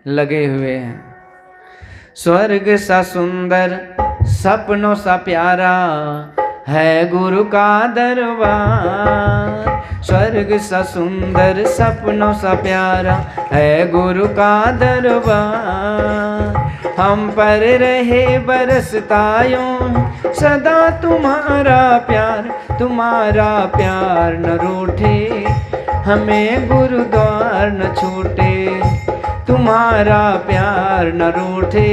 लगे हुए हैं। स्वर्ग सा सुंदर सपनों सा प्यारा है गुरु का दरबार। स्वर्ग सा सुंदर सपनों सा प्यारा है गुरु का दरबार। हम पर रहे बरसता यूं सदा तुम्हारा प्यार न रूठे, हमें गुरुद्वार न छूटे। तुम्हारा प्यार न रूठे,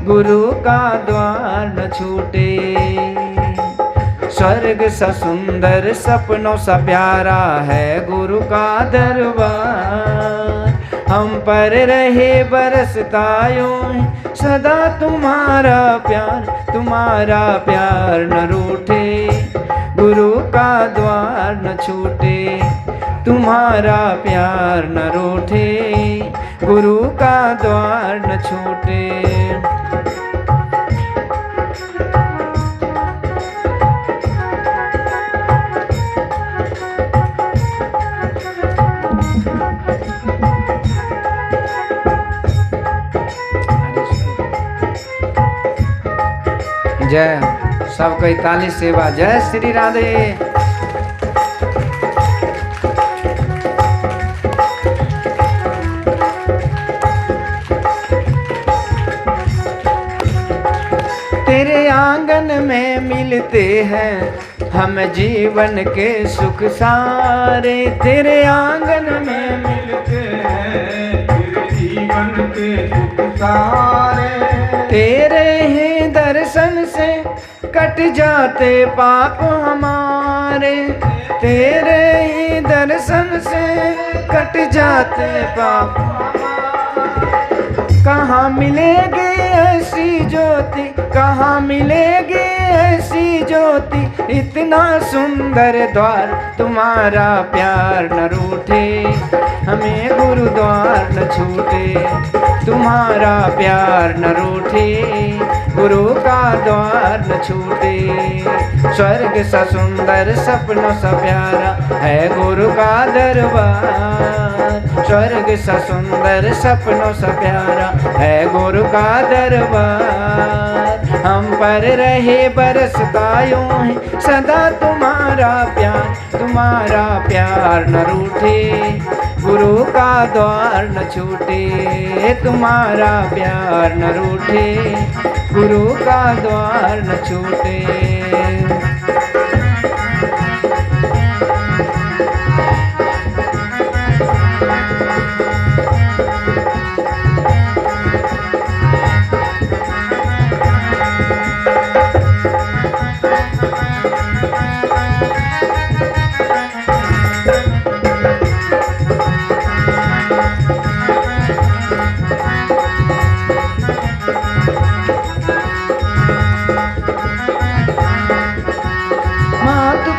गुरु का द्वार न छूटे। स्वर्ग सा सुंदर सपनों सा प्यारा है गुरु का दरबार। हम पर रहे बरसता यूं सदा तुम्हारा प्यार न रूठे, गुरु का द्वार न छूटे। तुम्हारा प्यार न रूठे, गुरु का द्वार न छूटे। जय सबकी ताली सेवा। जय श्री राधे। तेरे आंगन में मिलते हैं हम जीवन के सुख सारे। तेरे आंगन में मिलते हैं जीवन के सुख सारे। तेरे ही दर्शन से कट जाते पाप हमारे। तेरे ही दर्शन से कट जाते पाप हमारे। कहाँ मिलेगी ऐसी ज्योति, कहाँ मिलेगी ऐसी ज्योति, इतना सुंदर द्वार। तुम्हारा प्यार न रूठे, हमें गुरुद्वार न छूटे। तुम्हारा प्यार न रूठे, गुरु का द्वार न छूटे। स्वर्ग सा सुंदर सपनों सा प्यारा है गुरु का दरबार। स्वर्ग सा सुंदर सपनों सा प्यारा है गुरु का दरबार। हम पर रहे बरसता यूं ही सदा तुम्हारा प्यार न रूठे, गुरु का द्वार न छूटे। तुम्हारा प्यार न रूठे, गुरु का द्वार न छूटे।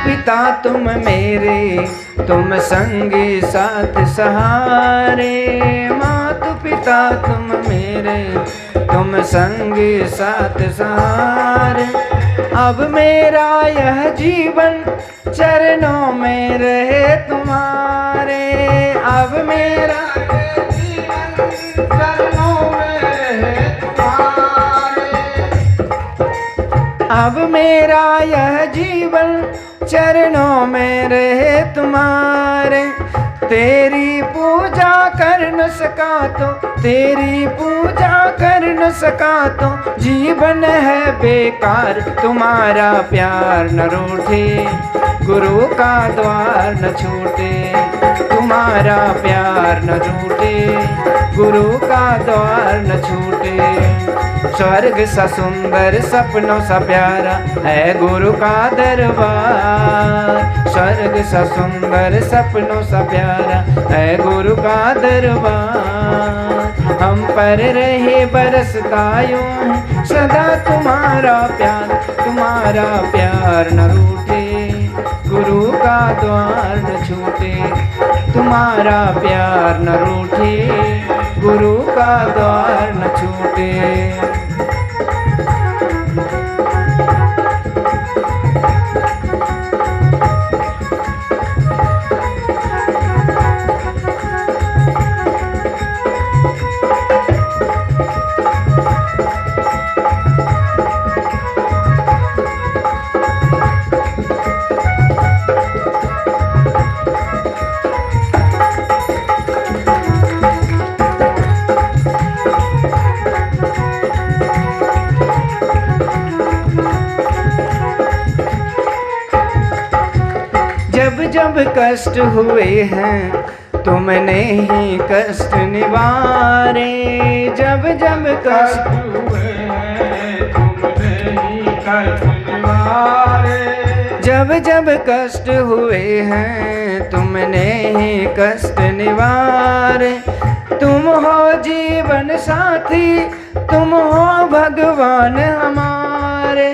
पिता तुम मेरे, तुम संगी साथ सहारे। माता पिता तुम मेरे, तुम संगी साथ सहारे। अब मेरा यह जीवन चरणों में रहे तुम्हारे। अब मेरा यह जीवन चरणों में रहे तुम्हारे। अब मेरा यह जीवन चरणों में रहे तुम्हारे। तेरी पूजा कर न सका तो, तेरी पूजा कर न सका तो जीवन है बेकार। तुम्हारा प्यार न रूठे, गुरु का द्वार न छूटे। तुम्हारा प्यार न रूठे, गुरु का द्वार न छूटे। स्वर्ग सा सुंदर सपनों सा प्यारा है गुरु का दरबार। स्वर्ग सा सुंदर सपनों सा प्यारा है गुरु का दरबार। हम पर रहे बरसता यूं सदा तुम्हारा प्यार न रूठे, गुरु का द्वार न छूटे। तुम्हारा प्यार न रूठे, गुरु का द्वार न छूटे। जब कष्ट हुए हैं तुमने ही कष्ट निवारे। जब जब कष्ट हुए हैं तुमने ही कष्ट निवारे। जब जब कष्ट हुए हैं तुमने ही कष्ट निवारे। तुम हो जीवन साथी, तुम हो भगवान हमारे।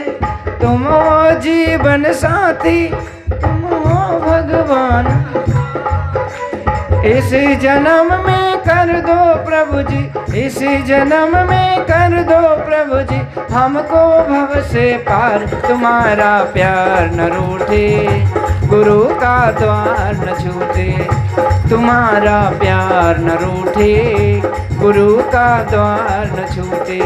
तुम हो जीवन साथी, तुम हो भगवान। इस जन्म में कर दो प्रभु जी, इस जन्म में कर दो प्रभु जी हमको भव से पार। तुम्हारा प्यार न रूठे, गुरु का द्वार न छूटे। तुम्हारा प्यार न रूठे, गुरु का द्वार न छूटे।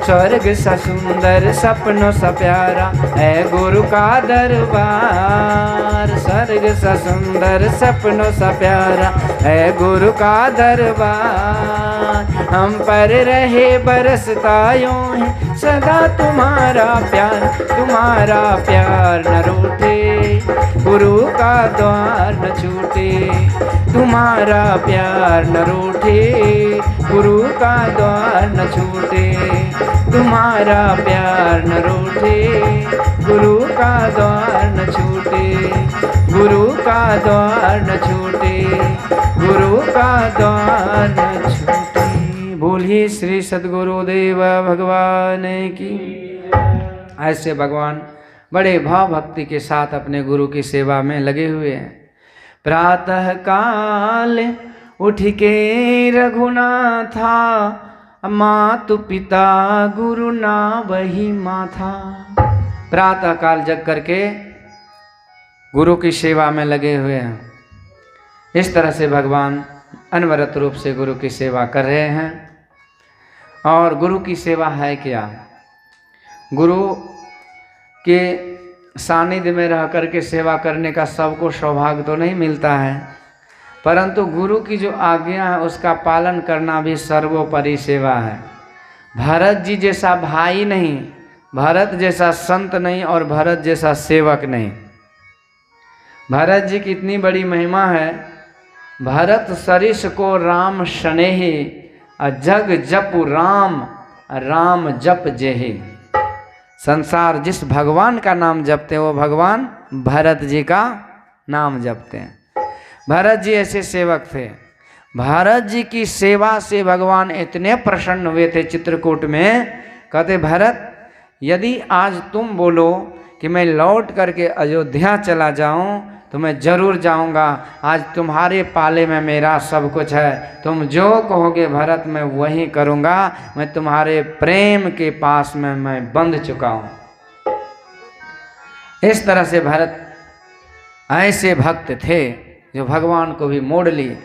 स्वर्ग सा सुंदर सपनों सा प्यारा है गुरु का दरबार। स्वर्ग सा सुंदर सपनों सा प्यारा है गुरु का दरबार। हम पर रहे बरसता यूं ही सदा तुम्हारा प्यार न रूठे, गुरु का द्वार न छूटे। तुम्हारा प्यार न रूठे, गुरु का द्वार न छूटे। तुम्हारा प्यार न रूठे, गुरु का द्वार न छूटे। गुरु का द्वार न छूटे, गुरु का द्वार न छूटे। बोलिए श्री सद्गुरुदेव भगवान की। ऐसे भगवान बड़े भाव भक्ति के साथ अपने गुरु की सेवा में लगे हुए हैं। प्रातः काल उठ के रघुनाथा, मातु पिता गुरु ना वही माथा। प्रातः काल जग करके गुरु की सेवा में लगे हुए हैं। इस तरह से भगवान अनवरत रूप से गुरु की सेवा कर रहे हैं। और गुरु की सेवा है क्या? गुरु के सानिध्य में रह करके सेवा करने का सबको सौभाग्य तो नहीं मिलता है, परंतु गुरु की जो आज्ञा है उसका पालन करना भी सर्वोपरि सेवा है। भरत जी जैसा भाई नहीं, भरत जैसा संत नहीं और भरत जैसा सेवक नहीं। भरत जी की इतनी बड़ी महिमा है। भरत सरिस को राम स्नेहि, जग जप राम राम जप जेहि। संसार जिस भगवान का नाम जपते हैं वो भगवान भरत जी का नाम जपते हैं। भरत जी ऐसे सेवक थे। भरत जी की सेवा से भगवान इतने प्रसन्न हुए थे चित्रकूट में। कहते भरत, यदि आज तुम बोलो कि मैं लौट करके अयोध्या चला जाऊं तो मैं जरूर जाऊंगा। आज तुम्हारे पाले में मेरा सब कुछ है। तुम जो कहोगे भरत मैं वही करूंगा। मैं तुम्हारे प्रेम के पास में मैं बंध चुका हूं। इस तरह से भरत ऐसे भक्त थे जो भगवान को भी मोड़ लिए।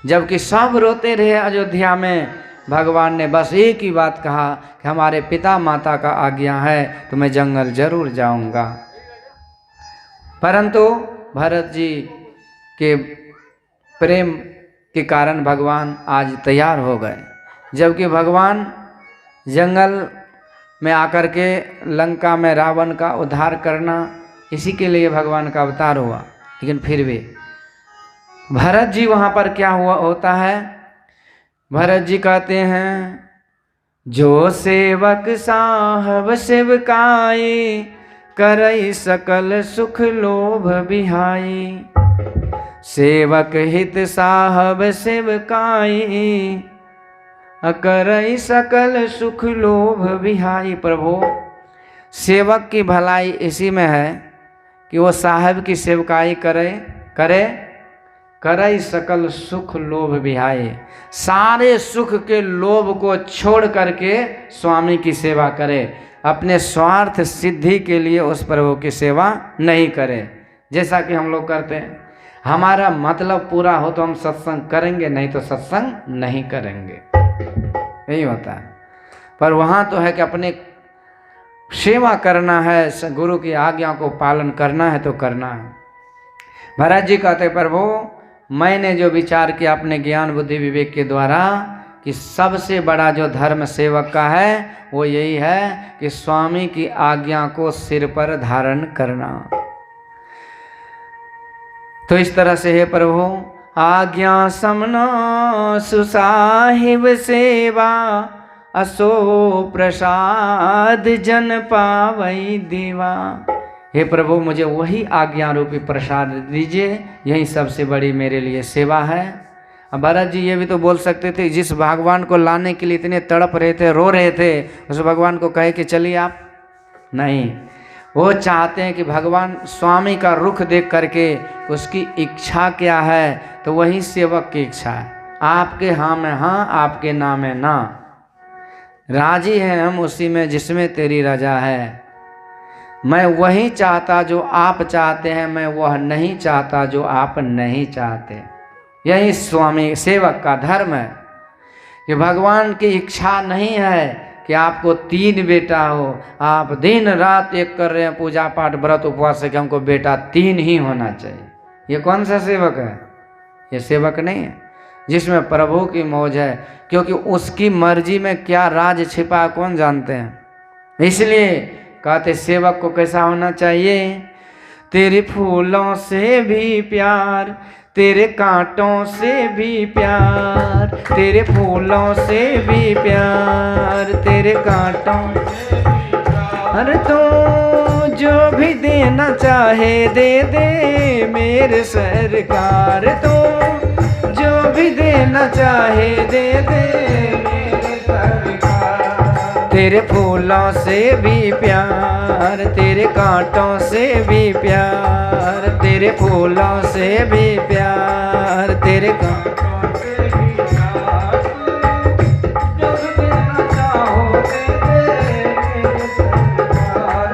जबकि सब रोते रहे अयोध्या में, भगवान ने बस एक ही बात कहा कि हमारे पिता माता का आज्ञा है तो मैं जंगल जरूर जाऊंगा। परंतु भरत जी के प्रेम के कारण भगवान आज तैयार हो गए। जबकि भगवान जंगल में आकर के लंका में रावण का उद्धार करना, इसी के लिए भगवान का अवतार हुआ। लेकिन फिर भी भरत जी वहाँ पर क्या हुआ होता है? भरत जी कहते हैं, जो सेवक साहब सेवकाई, करई सकल सुख लोभ बिहाई। सेवक हित साहब सेवकाई, करई सकल सुख लोभ बिहाई। प्रभु, सेवक की भलाई इसी में है कि वो साहब की सेवकाई करे करई सकल सुख लोभ बिहाई। सारे सुख के लोभ को छोड़ करके स्वामी की सेवा करे। अपने स्वार्थ सिद्धि के लिए उस प्रभु की सेवा नहीं करें, जैसा कि हम लोग करते हैं। हमारा मतलब पूरा हो तो हम सत्संग करेंगे, नहीं तो सत्संग नहीं करेंगे, यही होता है। पर वहाँ तो है कि अपने सेवा करना है, गुरु की आज्ञा को पालन करना है तो करना है। भरत जी कहते, प्रभु मैंने जो विचार किया अपने ज्ञान बुद्धि विवेक के द्वारा कि सबसे बड़ा जो धर्म सेवक का है वो यही है कि स्वामी की आज्ञा को सिर पर धारण करना। तो इस तरह से हे प्रभु, आज्ञा समना सुसाहिब सेवा, असो प्रसाद जन पावई देवा। हे प्रभु, मुझे वही आज्ञा रूपी प्रसाद दीजिए, यही सबसे बड़ी मेरे लिए सेवा है। अब भरत जी ये भी तो बोल सकते थे, जिस भगवान को लाने के लिए इतने तड़प रहे थे, रो रहे थे, उस भगवान को कहे कि चलिए आप। नहीं, वो चाहते हैं कि भगवान स्वामी का रुख देख करके उसकी इच्छा क्या है, तो वही सेवक की इच्छा है। आपके हाँ में हाँ, आपके ना में ना। राजी हैं हम उसी में जिसमें तेरी रजा है। मैं वही चाहता जो आप चाहते हैं, मैं वह नहीं चाहता जो आप नहीं चाहते। यही स्वामी सेवक का धर्म है कि भगवान की इच्छा नहीं है कि आपको 3 बेटा हो, आप दिन रात एक कर रहे हैं पूजा पाठ व्रत उपवास से कि हमको बेटा 3 ही होना चाहिए। ये कौन सा सेवक है? ये सेवक नहीं है जिसमें प्रभु की मौज है, क्योंकि उसकी मर्जी में क्या राज छिपा है कौन जानते हैं। इसलिए कहते सेवक को कैसा होना चाहिए? तेरे फूलों से भी प्यार, तेरे कांटों से भी प्यार, तेरे फूलों से भी प्यार, तेरे कांटों से भी प्यार। अरे तू जो भी देना चाहे दे दे मेरे सरकार, तू जो भी देना चाहे दे दे मेरे सरकार। तेरे फूलों से भी प्यार, तेरे कांटों से भी प्यार, तेरे फूलों से भी प्यार, तेरे कांटों से भी प्यार। जो भी देना चाहो दे दे मेरे सरकार,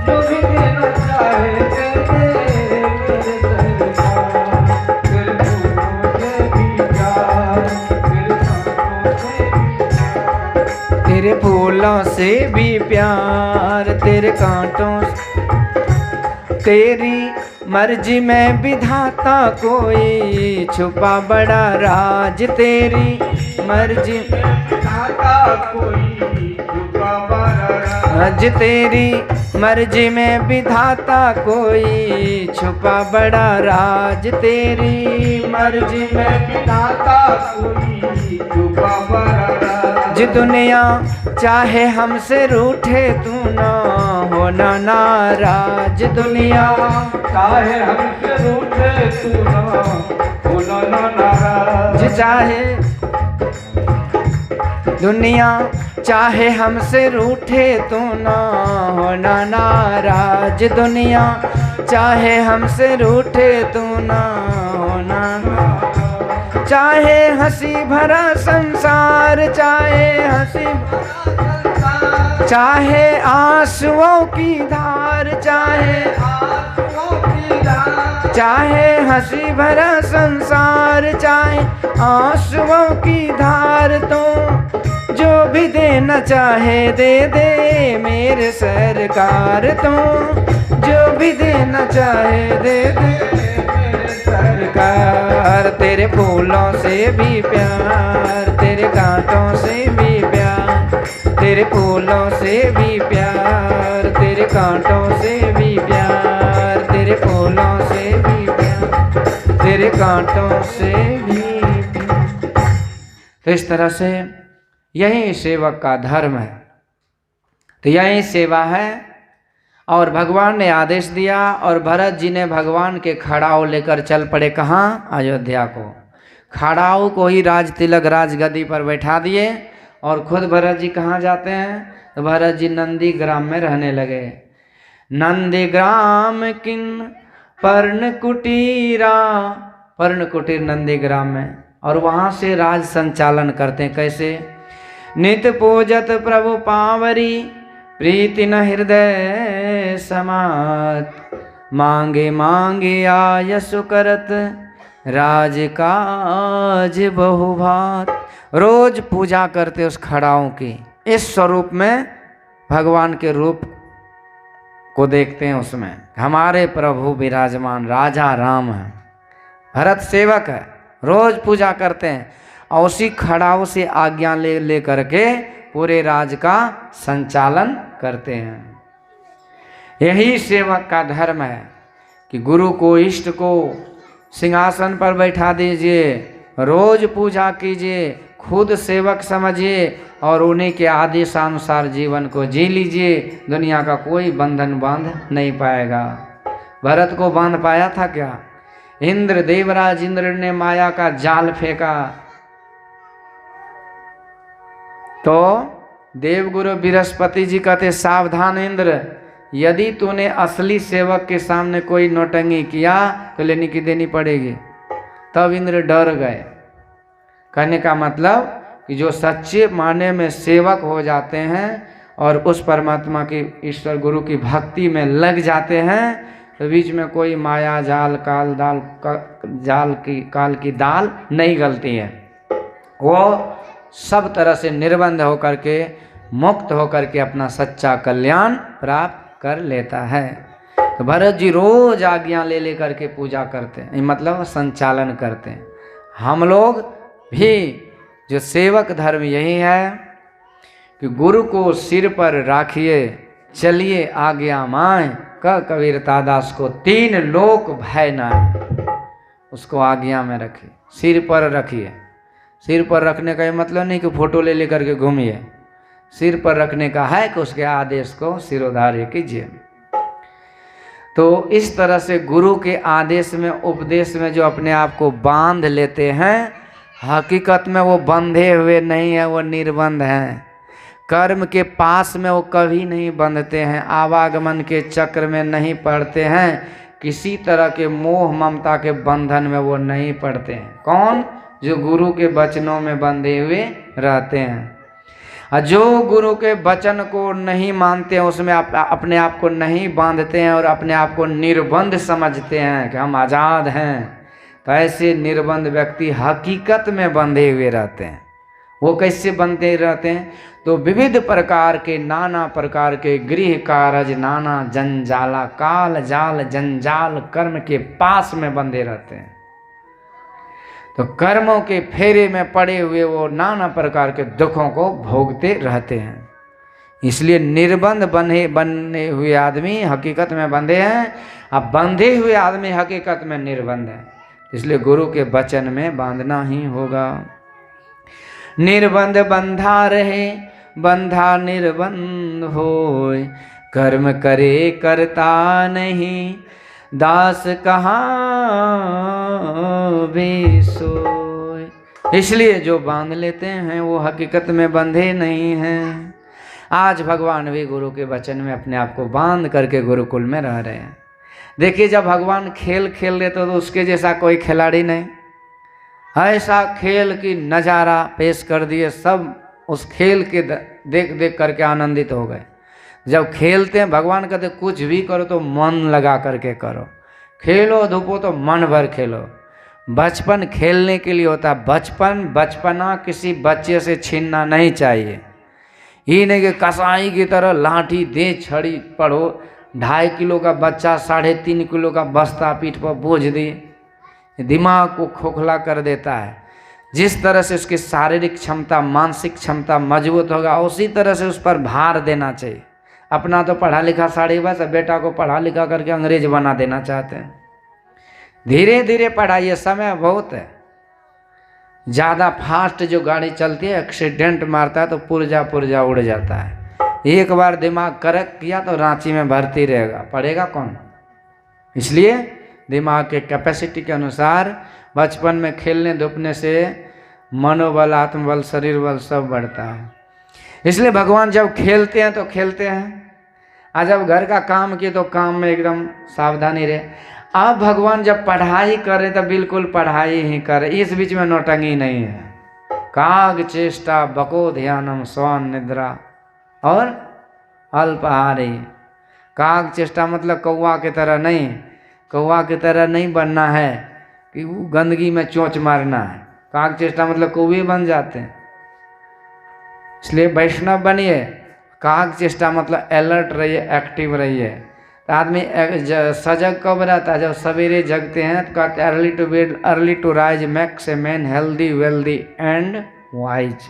जो भी देना चाहे दे दे मेरे सरकार। तेरे फूलों से भी प्यार, तेरे कांटों से भी प्यार, तेरे फूलों से भी प्यार, तेरे कांटों से। तेरी मर्जी में विधाता कोई छुपा बड़ा राज, तेरी मर्जी में विधाता कोई छुपा बड़ा राज, तेरी मर्जी में विधाता कोई छुपा बड़ा राज, तेरी मर्जी में विधाता कोई छुपा बड़ा राज। जो दुनिया चाहे हमसे रूठे तू ना होना नाराज, दुनिया चाहे हमसे रूठे तू ना होना नाराज। चाहे दुनिया चाहे हमसे रूठे तू ना होना नाराज, दुनिया चाहे हमसे रूठे तू ना होना नाराज। चाहे हंसी भरा संसार, चाहे हंसी चाहे आंसुओं की धार, चाहे आंसुओं की धार, चाहे हंसी भरा संसार, चाहे आंसुओं की धार। तो जो भी देना चाहे दे दे मेरे सरकार, तो जो भी देना चाहे दे दे मेरे सरकार। तेरे फूलों से भी प्यार, तेरे कांटों से भी प्यार, तेरे फूलों से भी प्यार, तेरे कांटों से भी प्यार, तेरे फूलों से भी प्यार, तेरे कांटों से भी प्यार। तो इस तरह से यही सेवक का धर्म है। तो यही सेवा है। और भगवान ने आदेश दिया और भरत जी ने भगवान के खड़ाऊ लेकर चल पड़े कहाँ? अयोध्या को। खड़ाऊ को ही राज तिलक राजगद्दी पर बैठा दिए और खुद भरत जी कहाँ जाते हैं? तो भरत जी नंदी ग्राम में रहने लगे। नंदी ग्राम किन पर्ण कुटीरा, पर्ण कुटीर नंदी ग्राम में, और वहाँ से राज संचालन करते हैं। कैसे? नित पूजत प्रभु पावरी, प्रीति न हृदय समात, मांगे मांगे आयसु करत, राज काज बहुभात। रोज पूजा करते उस खड़ाओं की। इस स्वरूप में भगवान के रूप को देखते हैं। उसमें हमारे प्रभु विराजमान राजा राम है, भरत सेवक है, रोज पूजा करते हैं और उसी खड़ाऊ से आज्ञा ले करके पूरे राज का संचालन करते हैं। यही सेवक का धर्म है कि गुरु को, इष्ट को सिंहासन पर बैठा दीजिए, रोज पूजा कीजिए, खुद सेवक समझिए और उन्हीं के आदेशानुसार जीवन को जी लीजिए। दुनिया का कोई बंधन बांध नहीं पाएगा। भरत को बांध पाया था क्या? इंद्र, देवराज इंद्र ने माया का जाल फेंका तो देवगुरु बृहस्पति जी कहते, सावधान इंद्र, यदि तूने असली सेवक के सामने कोई नौटंगी किया तो लेनी की देनी पड़ेगी। तब इंद्र डर गए। कहने का मतलब कि जो सच्चे माने में सेवक हो जाते हैं और उस परमात्मा की, ईश्वर गुरु की भक्ति में लग जाते हैं तो बीच में कोई माया जाल काल की दाल नहीं गलती है। वो सब तरह से निर्बंध होकर के, मुक्त होकर के अपना सच्चा कल्याण प्राप्त कर लेता है। तो भरत जी रोज आज्ञा ले लेकर के पूजा करते हैं, मतलब संचालन करते हैं। हम लोग भी जो सेवक धर्म यही है कि गुरु को सिर पर राखिए, चलिए आज्ञा माए, कबीरता दास को 3 लोक भय नाय। उसको आज्ञा में रखिए, सिर पर रखिए। सिर पर रखने का ये मतलब नहीं कि फोटो ले लेकर के घूमिए। सिर पर रखने का है कि उसके आदेश को सिरोधार्य कीजिए। तो इस तरह से गुरु के आदेश में, उपदेश में जो अपने आप को बांध लेते हैं, हकीकत में वो बंधे हुए नहीं है, वो निर्बंध हैं। कर्म के पास में वो कभी नहीं बंधते हैं, आवागमन के चक्र में नहीं पड़ते हैं, किसी तरह के मोह ममता के बंधन में वो नहीं पड़ते हैं। कौन? जो गुरु के वचनों में बंधे हुए रहते हैं। और जो गुरु के वचन को नहीं मानते हैं, उसमें अपने आप को नहीं बांधते हैं और अपने आप को निर्बंध समझते हैं कि हम आज़ाद हैं, तो ऐसे निर्बंध व्यक्ति हकीकत में बंधे हुए रहते हैं। वो कैसे बंधे रहते हैं? तो विविध प्रकार के, नाना प्रकार के गृह कारज, नाना जंजाला, काल जाल जंजाल, कर्म के पास में बंधे रहते हैं। तो कर्मों के फेरे में पड़े हुए वो नाना प्रकार के दुखों को भोगते रहते हैं। इसलिए निर्बंध बने हुए आदमी हकीकत में बंधे हैं, अब बंधे हुए आदमी हकीकत में निर्बंध है। इसलिए गुरु के वचन में बांधना ही होगा। निर्बंध बंधा रहे, बंधा निर्बंध होय, कर्म करे करता नहीं, दास कहाँ भी सोय। इसलिए जो बांध लेते हैं वो हकीकत में बंधे नहीं हैं। आज भगवान भी गुरु के वचन में अपने आप को बांध करके गुरुकुल में रह रहे हैं। देखिए, जब भगवान खेल खेल रहे तो उसके जैसा कोई खिलाड़ी नहीं, ऐसा खेल की नज़ारा पेश कर दिए। सब उस खेल के देख देख करके आनंदित हो गए। जब खेलते हैं, भगवान कहते कुछ भी करो तो मन लगा करके करो, खेलो धूपो तो मन भर खेलो। बचपन खेलने के लिए होता है। बचपना किसी बच्चे से छीनना नहीं चाहिए। ये नहीं कि कसाई की तरह लाठी दे छड़ी पढ़ो, 2.5 किलो का बच्चा 3.5 किलो का बस्ता पीठ पर बोझ दे, दिमाग को खोखला कर देता है। जिस तरह से उसकी शारीरिक क्षमता, मानसिक क्षमता मजबूत होगा, उसी तरह से उस पर भार देना चाहिए। अपना तो पढ़ा लिखा साड़ी बस, बेटा को पढ़ा लिखा करके अंग्रेज बना देना चाहते हैं। धीरे धीरे पढ़ाइए, समय बहुत है। ज़्यादा फास्ट जो गाड़ी चलती है, एक्सीडेंट मारता है तो पुर्जा उड़ जाता है। एक बार दिमाग करेक्ट किया तो रांची में भर्ती रहेगा, पढ़ेगा कौन? इसलिए दिमाग के कैपेसिटी के अनुसार बचपन में खेलने धूपने से मनोबल, आत्मबल, शरीर बल सब बढ़ता है। इसलिए भगवान जब खेलते हैं तो खेलते हैं, और जब घर का काम किए तो काम में एकदम सावधानी रहे। अब भगवान जब पढ़ाई करे तो बिल्कुल पढ़ाई ही करे, इस बीच में नौटंगी नहीं है। काग चेष्टा बको ध्यानम स्वान निद्रा और अल्पहारी। काग चेष्टा मतलब कौवा की तरह नहीं, कौवा की तरह नहीं बनना है कि वो गंदगी में चोंच मारना है। काग चेष्टा मतलब कौवे बन जाते हैं। इसलिए वैष्णव बनिए। काग चेष्टा मतलब अलर्ट रहिए, एक्टिव रहिए। तो आदमी सजग कब रहता है? जब सवेरे जगते हैं तो कहते हैं early to bed early to rise makes a man healthy wealthy and wise.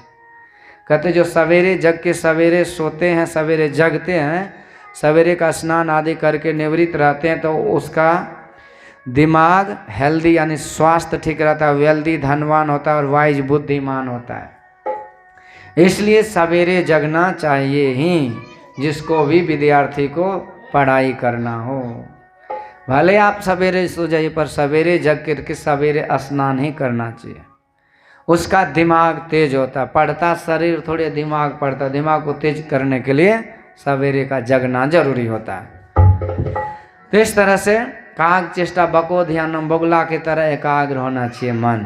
कहते जो सवेरे जग के सवेरे सोते हैं, सवेरे जगते हैं, सवेरे का स्नान आदि करके निवृत्त रहते हैं, तो उसका दिमाग हेल्दी यानी स्वास्थ्य ठीक रहता है, वेल्दी धनवान होता है और वाइज बुद्धिमान होता है। इसलिए सवेरे जगना चाहिए ही, जिसको भी विद्यार्थी को पढ़ाई करना हो। भले आप सवेरे सो जाइए, पर सवेरे जग करके सवेरे स्नान ही करना चाहिए। उसका दिमाग तेज होता, पढ़ता शरीर थोड़े दिमाग पढ़ता, दिमाग को तेज करने के लिए सवेरे का जगना जरूरी होता है। तो इस तरह से काग चेष्टा बको ध्यानम, बगुला की तरह एकाग्र होना चाहिए मन।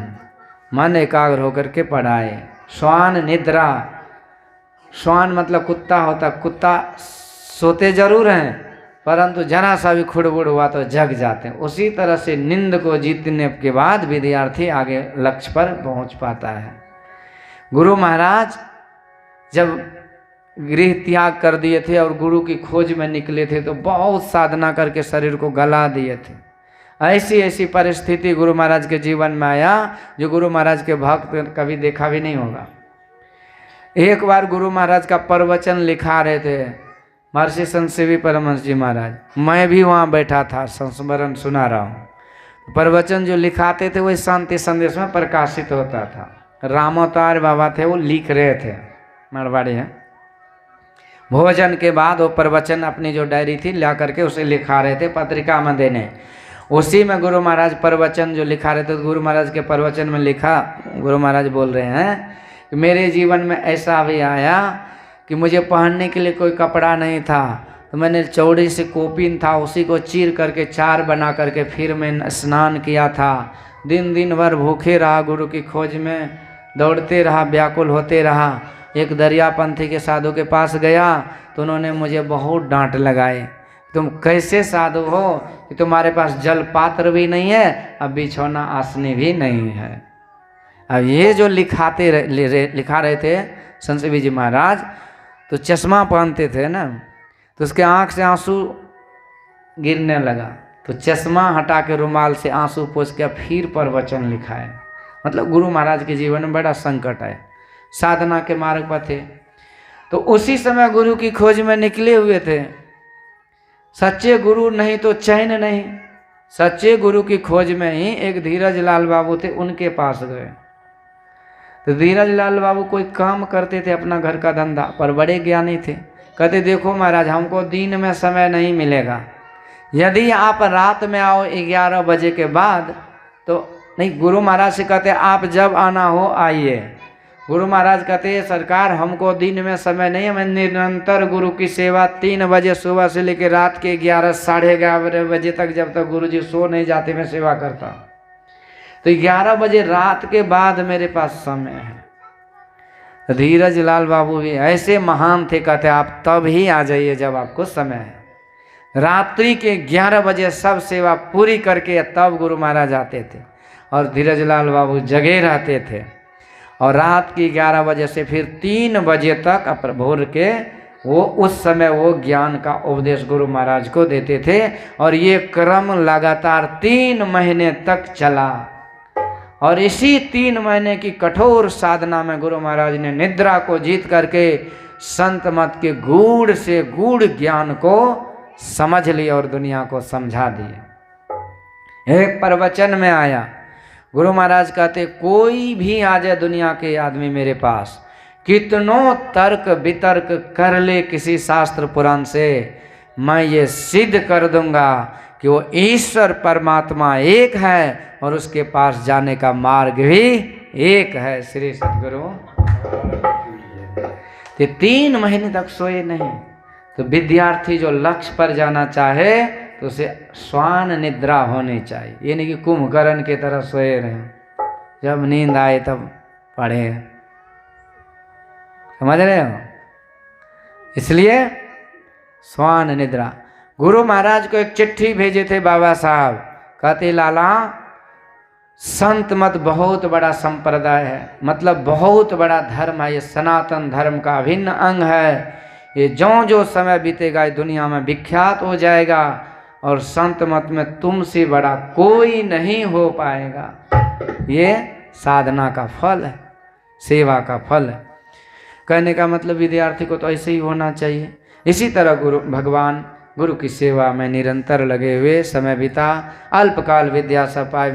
मन एकाग्र होकर के पढ़ाए। श्वान निद्रा, श्वान मतलब कुत्ता होता, कुत्ता सोते जरूर हैं परंतु जरा सा भी खुड़बुड़ हुआ तो जग जाते हैं। उसी तरह से नींद को जीतने के बाद विद्यार्थी आगे लक्ष्य पर पहुंच पाता है। गुरु महाराज जब गृह त्याग कर दिए थे और गुरु की खोज में निकले थे तो बहुत साधना करके शरीर को गला दिए थे। ऐसी ऐसी परिस्थिति गुरु महाराज के जीवन में आया जो गुरु महाराज के भक्त कभी देखा भी नहीं होगा। एक बार गुरु महाराज का प्रवचन लिखा रहे थे महर्षि संत सेवी परमहंस जी महाराज, मैं भी वहाँ बैठा था, संस्मरण सुना रहा हूँ। प्रवचन जो लिखाते थे वही शांति संदेश में प्रकाशित होता था। रामोतार बाबा थे, वो लिख रहे थे, मारवाड़ी है। भोजन के बाद वो प्रवचन अपनी जो डायरी थी ला करके उसे लिखा रहे थे पत्रिका में देने। उसी में गुरु महाराज प्रवचन जो लिखा रहे थे, गुरु महाराज के प्रवचन में लिखा, गुरु महाराज बोल रहे हैं कि मेरे जीवन में ऐसा भी आया कि मुझे पहनने के लिए कोई कपड़ा नहीं था, तो मैंने चौड़ी से कोपिन था उसी को चीर करके चार बना करके फिर मैं स्नान किया था। दिन भर भूखे रहा, गुरु की खोज में दौड़ते रहा, व्याकुल होते रहा। एक दरियापंथी के साधु के पास गया तो उन्होंने मुझे बहुत डांट लगाए, तुम कैसे साधु हो कि तुम्हारे पास जल पात्र भी नहीं है, अब बिछौना आसनी भी नहीं है। अब ये जो लिखा रहे थे संत सेवी जी महाराज, तो चश्मा पहनते थे ना, तो उसके आँख से आंसू गिरने लगा, तो चश्मा हटा के रुमाल से आंसू पोंछ के फिर प्रवचन लिखा है। मतलब गुरु महाराज के जीवन में बड़ा संकट है, साधना के मार्ग पर थे। तो उसी समय गुरु की खोज में निकले हुए थे। सच्चे गुरु नहीं तो चैन नहीं। सच्चे गुरु की खोज में ही एक धीरज लाल बाबू थे, उनके पास गए। तो धीरज लाल बाबू कोई काम करते थे अपना घर का धंधा, पर बड़े ज्ञानी थे। कहते देखो महाराज, हमको दिन में समय नहीं मिलेगा, यदि आप रात में आओ 11 बजे के बाद तो नहीं। गुरु महाराज से कहते आप जब आना हो आइए। गुरु महाराज कहते सरकार हमको दिन में समय नहीं है, मैं निरंतर गुरु की सेवा 3 बजे सुबह से लेकर रात के 11 साढ़े 11 बजे तक, जब तक गुरु जी सो नहीं जाते मैं सेवा करता। तो 11 बजे रात के बाद मेरे पास समय है। धीरज लाल बाबू भी ऐसे महान थे, कहते आप तब ही आ जाइए जब आपको समय है। रात्रि के 11 बजे सब सेवा पूरी करके तब गुरु महाराज आते थे और धीरज लाल बाबू जगे रहते थे। और रात की 11 बजे से फिर 3 बजे तक भोर के वो उस समय वो ज्ञान का उपदेश गुरु महाराज को देते थे। और ये क्रम लगातार 3 महीने तक चला। और इसी 3 महीने की कठोर साधना में गुरु महाराज ने निद्रा को जीत करके संत मत के गूढ़ से गूढ़ ज्ञान को समझ लिया और दुनिया को समझा दिए। एक प्रवचन में आया, गुरु महाराज कहते कोई भी आ जाए दुनिया के आदमी मेरे पास, कितनों तर्क वितर्क कर ले किसी शास्त्र पुराण से, मैं ये सिद्ध कर दूंगा कि वो ईश्वर परमात्मा एक है और उसके पास जाने का मार्ग भी एक है। श्री सद्गुरु। तो 3 महीने तक सोए नहीं। तो विद्यार्थी जो लक्ष्य पर जाना चाहे तो उसे श्वान निद्रा होनी चाहिए। ये नहीं कि कुंभकर्ण की तरह सोए रहे, जब नींद आए तब पढ़े। समझ रहे हो? इसलिए श्वान निद्रा। गुरु महाराज को एक चिट्ठी भेजे थे बाबा साहब, कहते लाला संत मत बहुत बड़ा संप्रदाय है, मतलब बहुत बड़ा धर्म है, ये सनातन धर्म का अभिन्न अंग है। ये जो समय बीतेगा ये दुनिया में विख्यात हो जाएगा और संत मत में तुमसे बड़ा कोई नहीं हो पाएगा। ये साधना का फल है, सेवा का फल है। कहने का मतलब विद्यार्थी को तो ऐसे ही होना चाहिए। इसी तरह गुरु भगवान गुरु की सेवा में निरंतर लगे हुए समय बिता। अल्पकाल विद्या सब पाए।